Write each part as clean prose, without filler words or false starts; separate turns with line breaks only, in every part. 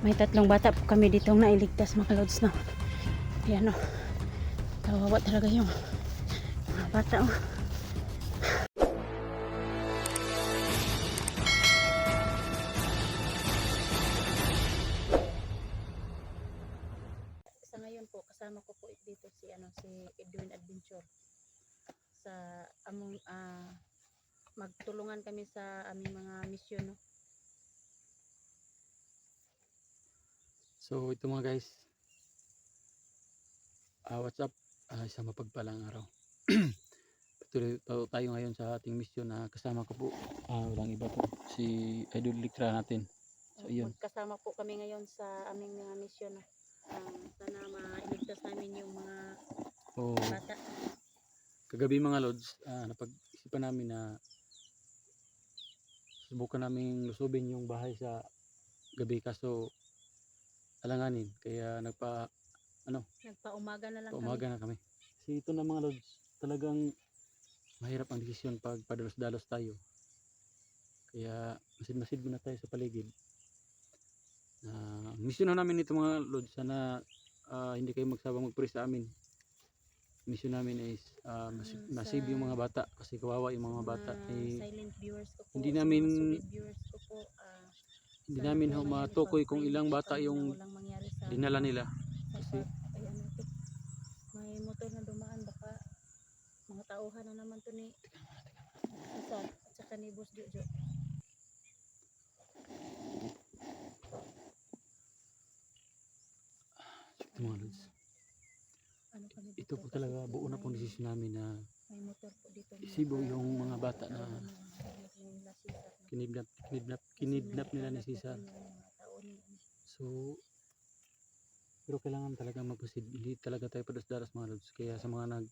May tatlong bata po kami ditong nailigtas mga lods, no. Ayan, no. Kawawa talaga yung mga bata, oh. Sa ngayon po, kasama ko po dito si Edwin Adventure sa among magtulungan kami sa aming mga misyon, no.
So ito mga guys, what's up? Isang mapagpalang araw. Patuloy tayo ngayon sa ating mission na kasama ko po, walang iba po, si Idol Lictra natin. So yun,
Magkasama po kami ngayon sa aming mga misyon, no. Sana mailigtas namin yung mga
so
bata.
kagabi mga lods, napag-isipan namin na subukan namin lusubin yung bahay sa gabi, kaso alanganin, kaya
Nagpaumaga na lang
paumaga na kami. Kasi ito na mga lods, talagang mahirap ang desisyon pag padalos-dalos tayo. Kaya masid-masid muna tayo sa paligid. Mission na namin ito mga lods, sana hindi kayo magsabang mag-pray sa amin. Mission namin is masave yung mga bata, kasi kawawa yung mga bata.
Silent viewers ko po,
Hindi
sa
namin
mga solid viewers ko po,
hindi
sana
namin
po may
matukoy kung
ipag-pray
ilang
po
bata
kami na
yung
walang mangyari sa
dinala nila.
sa
Kasi
ayan, ito, may motor na dumaan, baka mga tauhan na naman to ni Hasan at saka ni Boss Jojo.
ito mga lods,
Ano kami dito,
ito po
kasi
talaga
po
buo na pong desisyon namin na
may motor po dito,
isibo yung mga bata na kinidnap nila ni Cesar. So pero kailangan talaga magpusid, hindi talaga tayo padas-daras mga lods. Kaya sa mga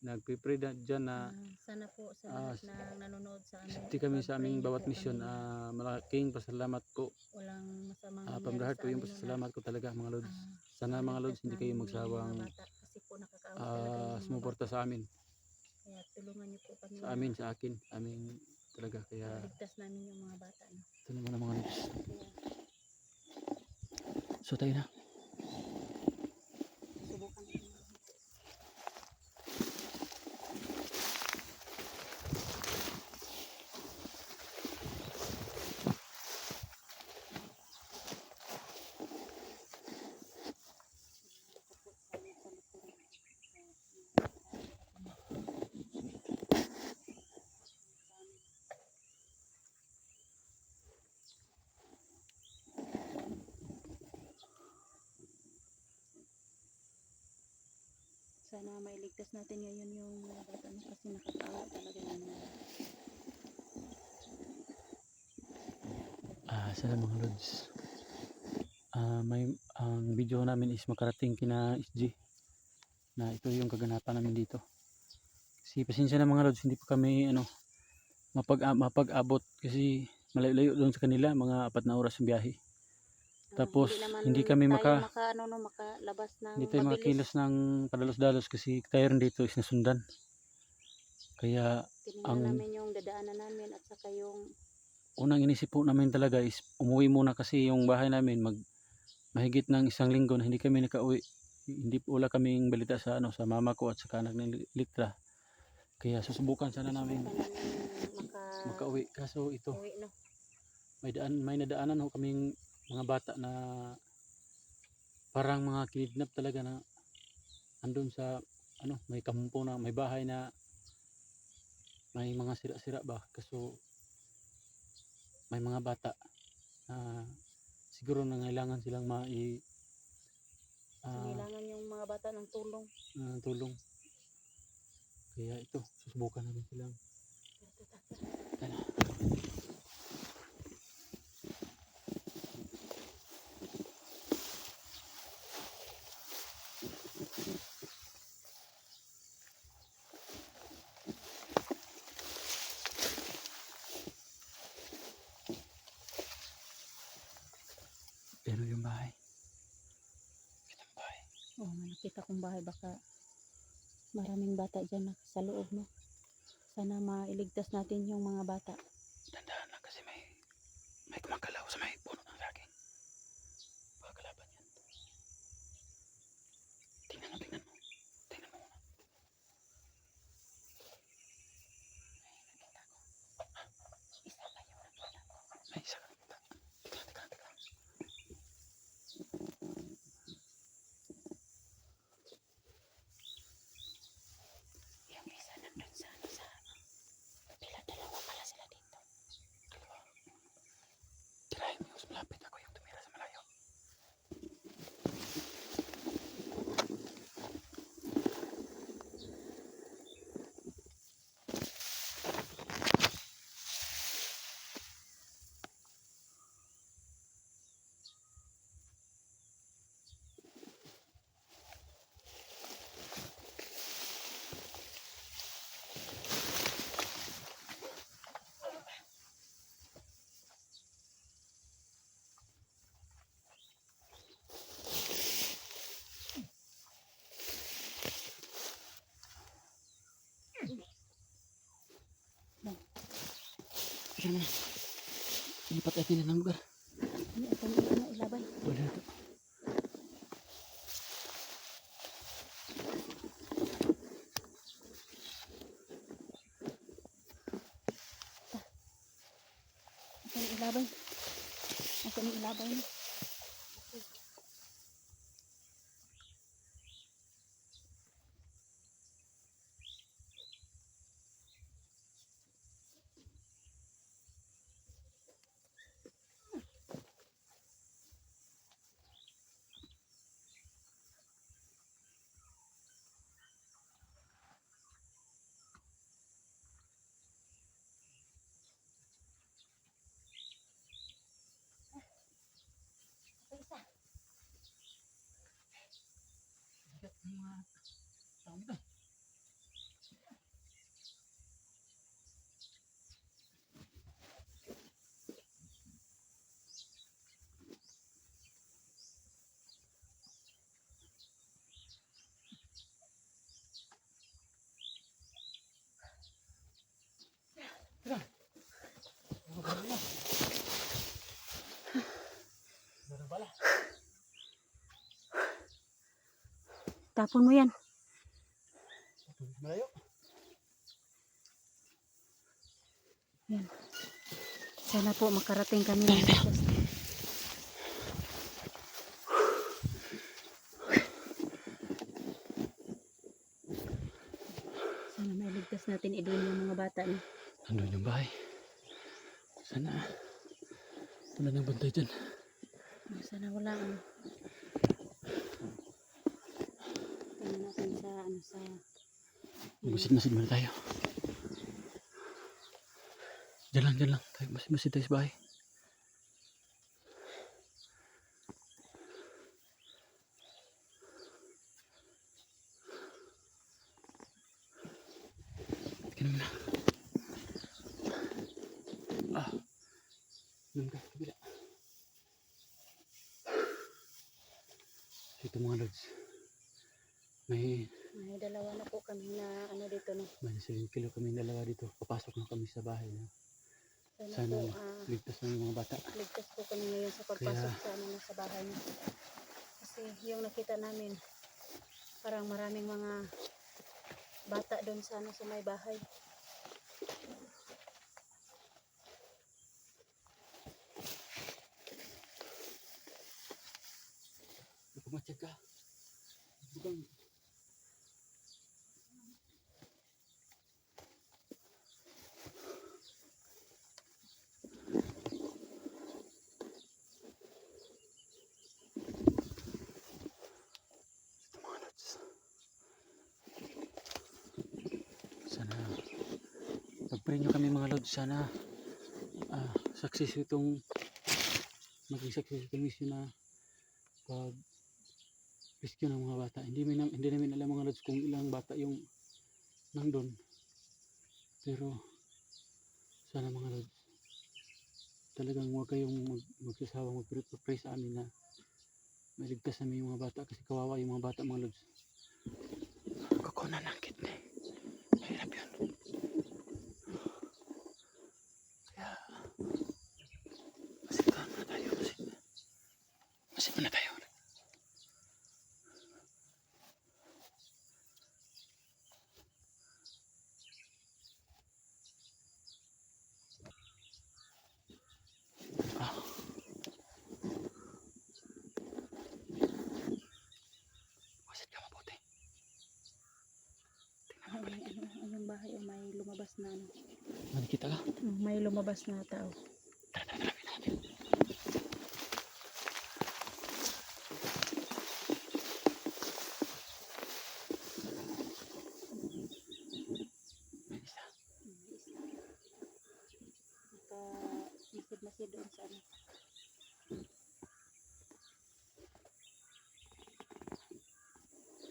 nagpre-pray dyan na
sana po sa lahat na nanonood sa amin,
safety kami sa aming bawat mission, malaking pasalamat po.
walang masamang
From the
mangyari
heart
sa
po yung
amin,
pasalamat ko talaga mga lods. Sana mga
maligtas
lods hindi kayo
namin yung
magsawang
mga bata, kasi po nakakaawa talaga yung mga
sumuporta
bata.
sa amin,
Kaya tulungan niyo po kami
sa amin, sa akin, aming talaga. Kaya
maligtas namin yung mga bata, no?
ito naman ang mga lods.
Kaya
So tayo na.
subukan natin. Sana mailigtas natin ngayon yung mga bata, no? Kasi nakakaawa talaga yung mga bata.
Sana mga lods, ang video namin is makarating kina SG, na ito yung kaganapan namin dito. Kasi pasensya na mga lods, hindi pa kami mapag-abot kasi malayo doon sa kanila, mga 4 na oras ng biyahe. Tapos hindi kami
makalabas ng
hindi tayo
mabilis.
makakilos ng padalos-dalos kasi tayo rin dito is nasundan. Kaya
Tinignan namin yung dadaanan namin at saka yung
unang inisip po namin talaga is umuwi muna, kasi yung bahay namin mahigit ng 1 linggo na hindi kami nakauwi. Hindi po, wala kaming balita sa sa mama ko at sa anak ni Litra. Kaya susubukan sana namin makauwi. Kaso ito,
uwi, no?
may nadaanan ho kaming mga bata na parang mga kidnap talaga, na andun sa may kampo na may bahay na may mga sira-sira ba, kaso may mga bata na siguro nangailangan silang
Kailangan yung mga bata ng tulong.
tulong. Kaya ito, susubukan namin silang. Pero yung bahay, kitang bahay.
Oo, nakita kong bahay, baka maraming bata dyan sa loob, no? Sana mailigtas natin yung mga bata.
Tandaan lang kasi may gumagalaw sa may puno ng saging. Teka naman. Ilipat natin ng lugar.
Ini akan ano, ilabay.
Wala na ito.
Akan ilabay. Akan ilabay na. Isa.
Bigat ng mga tao nito. Teka. Wala na. Wala pala.
Tapon mo yan.
Malayo.
Yan. Sana po makarating kami ng ligtas. Sana may ligtas natin idun yung mga bata na.
Nandun yung bahay. Sana wala nang bantay dyan.
Sana wala ano. Tingnan natin sa ano sa
Masid-masid muna tayo. Diyan lang. Masid tayo sa bahay. Tingnan mo na. Doon ka, kabila. Ito mga lods. May
dalawa na po kami na ano dito no.
7 kilo kami dalawa dito. Papasok na kami sa bahay. No?
Sana
Sana
po
ligtas na yung mga bata.
ligtas po kami ngayon sa pagpasok sa ano na sa bahay niyo. Kasi yung nakita namin parang maraming mga bata doon sa ano sa may bahay.
Pumatsyag ka. Bukang. Sana pag-pray nyo kami mga lods, sana success itong maging success itong mission na pag rescue ng mga bata. Hindi namin alam mga lods kung ilang bata yung nandun, pero sana mga lods talagang huwag kayong magsasawang mag-pray sa amin na maligtas namin yung mga bata, kasi kawawa yung mga bata mga lods. Kukunan ng kidney, mahirap yun. Kaya masid muna tayo. Masid ka mabuti.
Anong bahay o may lumabas na ano.
Manikita ka?
May lumabas na tao.
Tara, natin.
Masid doon sa ano.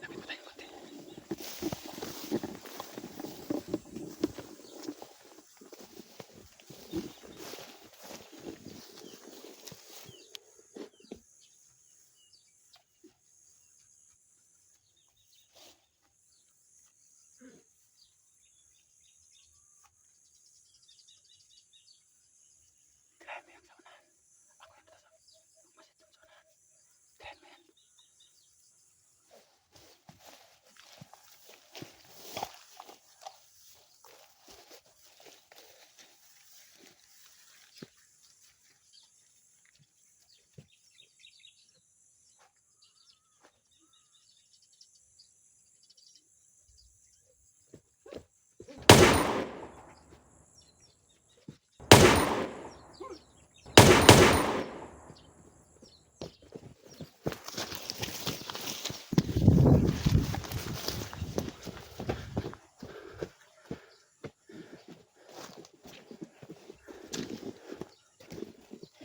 Lapit mo tayo konti.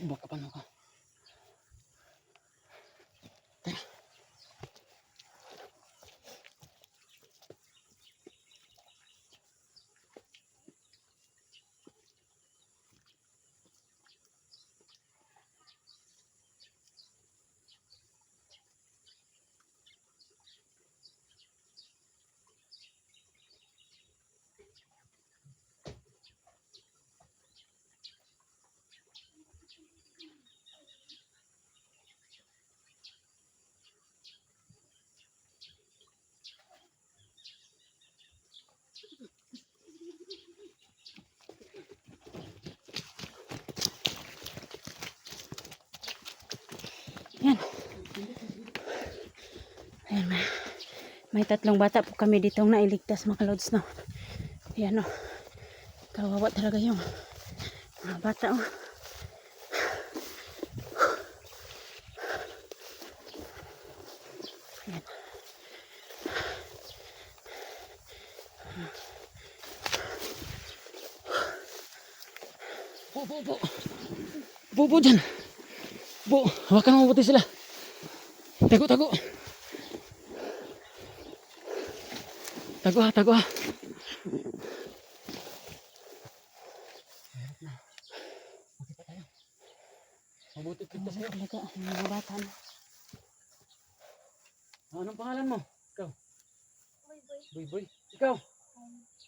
Baka pa ka.
Yan. Ayan, may tatlong bata po kami ditong nailigtas mga lods, no. Ayan, no. Kawawa talaga yung mga bata, oh. Ayan.
Po dyan. Po, hawakan mo mabuti sila. Tago. Tago ha. Mabuti kita sa'yo.
Talaga, yung mga bata, no.
Anong pangalan mo? Ikaw? Boy. Ikaw?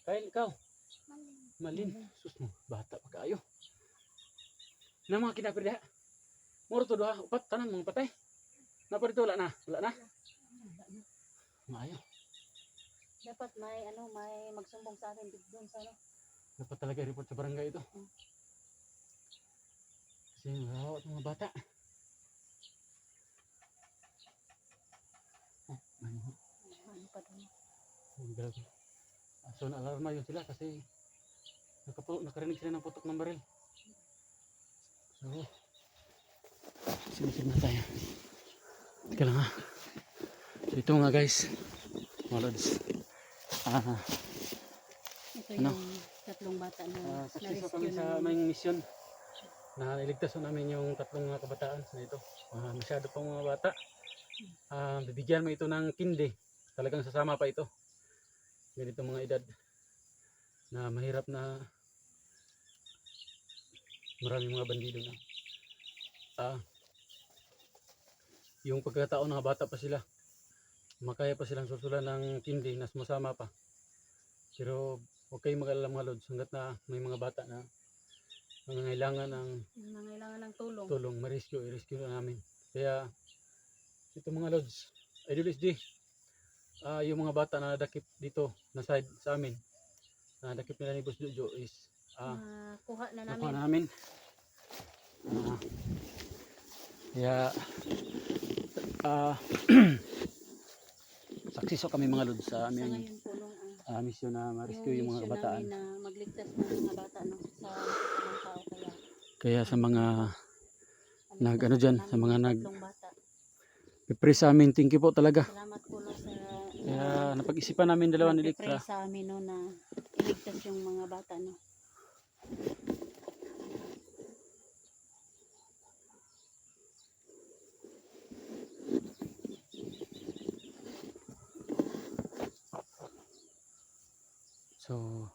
Kyle, ikaw? Malin. Sus mo, bata pa kayo. Na mga kinapirda. Muro to doha, upat, tanan mga patay. Napa dito, wala na? Maayo.
Dapat may magsumbong sa akin doon sa ano.
Dapat talaga report sa barangay ito. Kasi marawat mga bata.
Ano pa doon?
Grabe. So na-alarma yun sila kasi nakarinig sila ng putok ng baril. So, sinisig na tayo. Teka lang ha. So ito nga guys, mga lods.
Ito
Ano?
yung tatlong bata na
Success kami sa aming mission. Na niligtas namin yung tatlong mga kabataan na ito. Masyado pang mga bata. Bibigyan mo ito ng kindi. Talagang sasama pa ito. Ganito mga edad na mahirap na maraming mga bandido na. Yung pagkataon na bata pa sila, makaya pa silang susulan ng kindi na sumasama pa. Pero huwag kayong mag-alala mga lods hanggat na may mga bata na nangangailangan ng tulong, i-rescue na namin. Kaya ito mga lods, Idol SD, yung mga bata na nadakip dito na side sa amin, na nadakip nila ni Boss Jojo is
kuha na
nakuha
namin.
namin. Kaya saksiso kami mga lods sa
Sa
aming
ngayon po nung
mission na ma-rescue yung mga
mission
kabataan.
namin na magligtas ng mga bata, no, sa mga tao.
Kaya sa mga
Naligtas
dyan,
namin
sa mga
yung tatlong bata.
pipre sa amin, thank you po talaga.
Salamat po, no, sa
Kaya napag-isipan namin dalawa ni
nagpipray
Electra.
sa amin, no, na iligtas yung mga bata, no.
So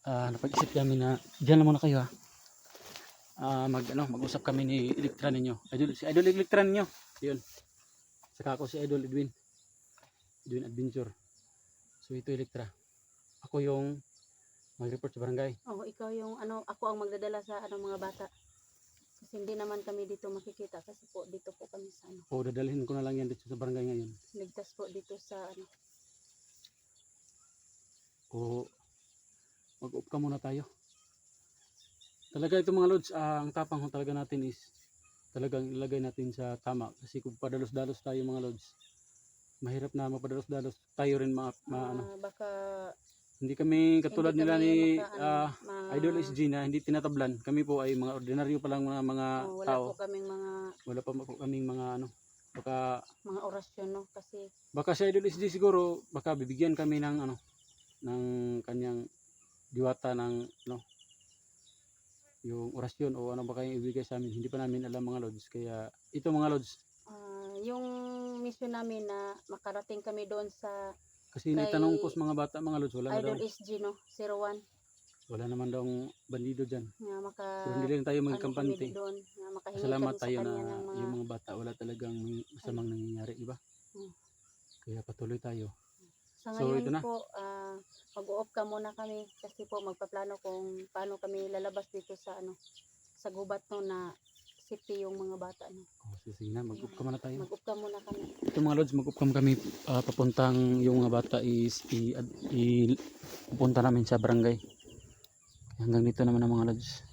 napag-isip kami na diyan lang muna kayo ha. Mag-usap kami ni Electra ninyo. Si Idol Electra ninyo. 'Yun. Saka ako si Idol Edwin Adventure. So ito Electra. Ako yung mag-report sa barangay.
Ikaw yung ako ang magdadala sa mga bata. Kasi hindi naman kami dito makikita kasi po dito po kami sa
Dadalhin ko na lang yan dito sa barangay ngayon.
ligtas po dito sa
Mag-up ka muna tayo. Talaga ito mga lods, ang tapang talaga natin is talagang ilagay natin sa tama. Kasi kung padalos-dalos tayo mga lods, mahirap na mapadalos-dalos tayo rin
baka
hindi kami katulad
hindi
nila
kami
ni Idol
ma-
SG na hindi tinatablan. Kami po ay mga ordinaryo pa lang mga
wala
tao.
po kaming
Wala pa po kaming mga
mga orasyon, no, kasi
baka si Idol SG siguro baka bibigyan kami ng ng kanyang diwata ng yung orasyon o ano ba kayong ibigay sa amin. Hindi pa namin alam mga lods. Kaya ito mga lods,
Yung mission namin na makarating kami doon sa
kasi naitanong ko sa mga bata mga lods, wala na daw.
Idol SG, no? 01.
Wala naman daw bandido dyan.
Nga
Pero hindi lang tayo
ano kami
magkampante.
doon, nga makahingi
Salamat
kami sa
tayo
kanya
na
ng mga
yung mga bata wala talagang may masamang nangyayari, di ba?
Hmm.
Kaya patuloy tayo.
sa
So,
ngayon
ito na.
po, mag-off ka muna kami kasi po magpaplano kung paano kami lalabas dito sa sa gubat no na safety yung mga bata no.
Oh, sige na, mag-up ka muna tayo.
Mag-off ka muna kami.
Ito mga lods, mag-up kami papuntang yung mga bata is pupunta namin sa barangay. Hanggang dito naman ang mga lods.